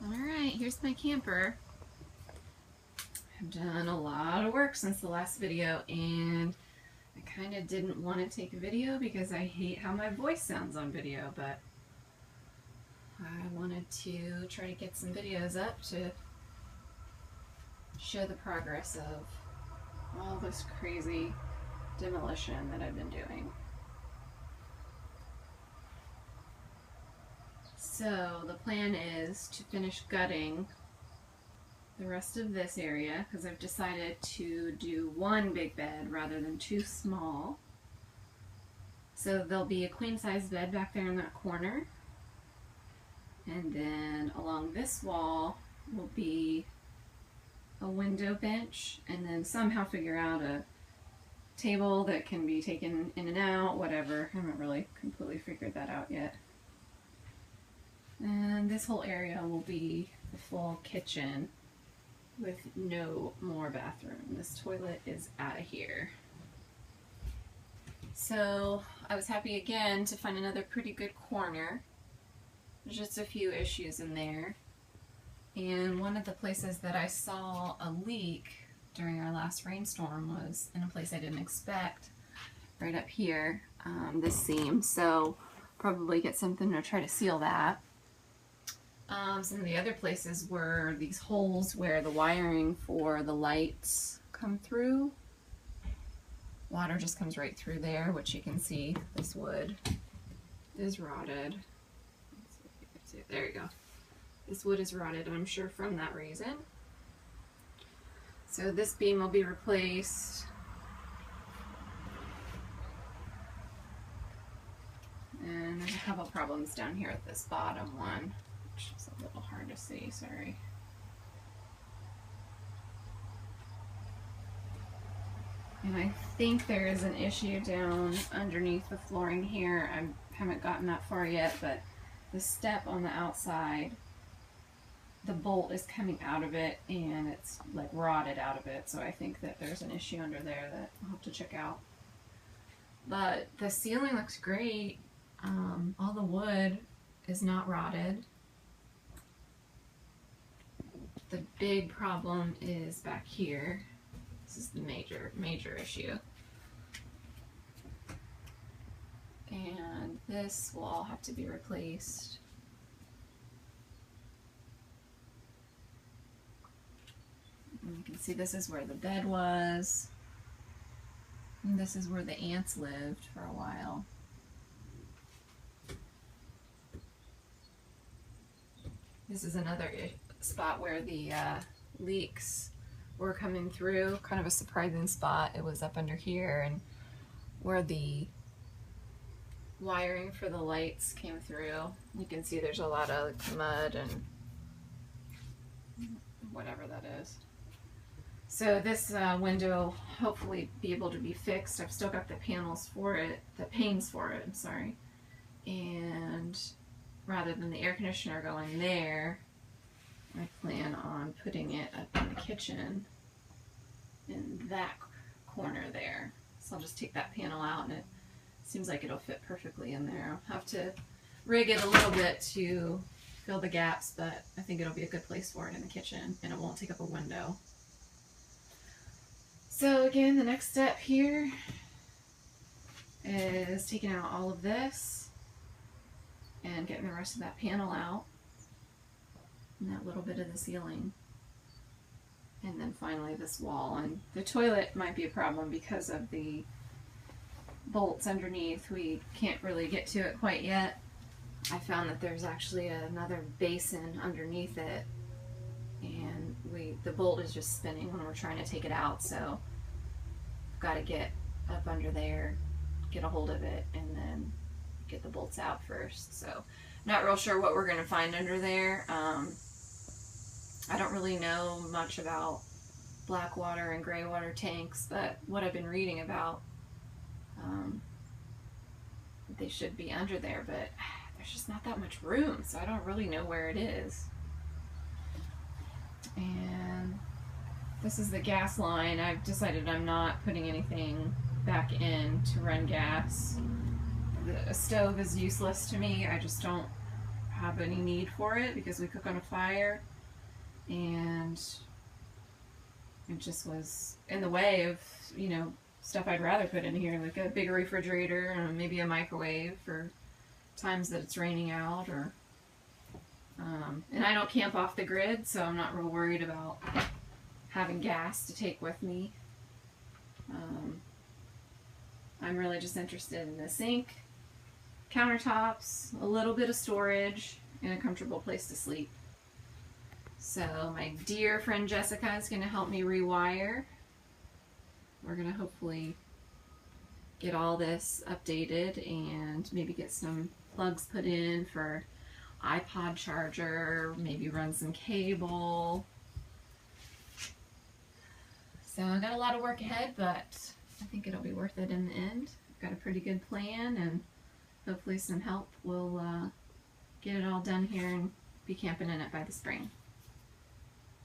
Alright, here's my camper. I've done a lot of work since the last video, and I kind of didn't want to take a video because I hate how my voice sounds on video, but I wanted to try to get some videos up to show the progress of all this crazy demolition that I've been doing. So the plan is to finish gutting the rest of this area because I've decided to do one big bed rather than two small. So there'll be a queen size bed back there in that corner, and then along this wall will be a window bench, and then somehow figure out a table that can be taken in and out, whatever. I haven't really completely figured that out yet. And this whole area will be the full kitchen with no more bathroom. This toilet is out of here. So I was happy again to find another pretty good corner. There's just a few issues in there. And one of the places that I saw a leak during our last rainstorm was in a place I didn't expect, right up here, this seam. So probably get something to try to seal that. Some of the other places were these holes where the wiring for the lights come through. Water just comes right through there, which you can see this wood is rotted. Let's see if you can see it. There you go. This wood is rotted, I'm sure from that reason. So this beam will be replaced. And there's a couple problems down here at this bottom one, which is a little hard to see, sorry. And I think there is an issue down underneath the flooring here. I haven't gotten that far yet, but the step on the outside, the bolt is coming out of it and it's like rotted out of it. So I think that there's an issue under there that I'll have to check out. But the ceiling looks great. All the wood is not rotted. The big problem is back here. This is the major issue. And this will all have to be replaced. And you can see this is where the bed was. And this is where the ants lived for a while. This is another spot where the leaks were coming through. Kind of a surprising spot. It was up under here, and where the wiring for the lights came through. You can see there's a lot of mud and whatever that is. So this window hopefully be able to be fixed. I've still got the panels for it, the panes for it, I'm sorry. And rather than the air conditioner going there, I plan on putting it up in the kitchen in that corner there. So I'll just take that panel out, and it seems like it'll fit perfectly in there. I'll have to rig it a little bit to fill the gaps, but I think it'll be a good place for it in the kitchen, and it won't take up a window. So again, the next step here is taking out all of this and getting the rest of that panel out and that little bit of the ceiling. And then finally this wall. And the toilet might be a problem because of the bolts underneath. We can't really get to it quite yet. I found that there's actually another basin underneath it, and the bolt is just spinning when we're trying to take it out, so I've got to get up under there, get a hold of it, and then get the bolts out first. So not real sure what we're going to find under there. I don't really know much about black water and gray water tanks, but what I've been reading about, they should be under there, but there's just not that much room, so I don't really know where it is. And this is the gas line. I've decided I'm not putting anything back in to run gas. The stove is useless to me. I just don't have any need for it because we cook on a fire, and it just was in the way of, you know, stuff I'd rather put in here, like a bigger refrigerator and maybe a microwave for times that it's raining out, or and I don't camp off the grid, so I'm not real worried about having gas to take with me. I'm really just interested in the sink, countertops, a little bit of storage, and a comfortable place to sleep. So my dear friend Jessica is going to help me rewire. We're going to hopefully get all this updated and maybe get some plugs put in for iPod charger, maybe run some cable. So I got a lot of work ahead, but I think it'll be worth it in the end. I've got a pretty good plan, and hopefully some help will get it all done here and be camping in it by the spring.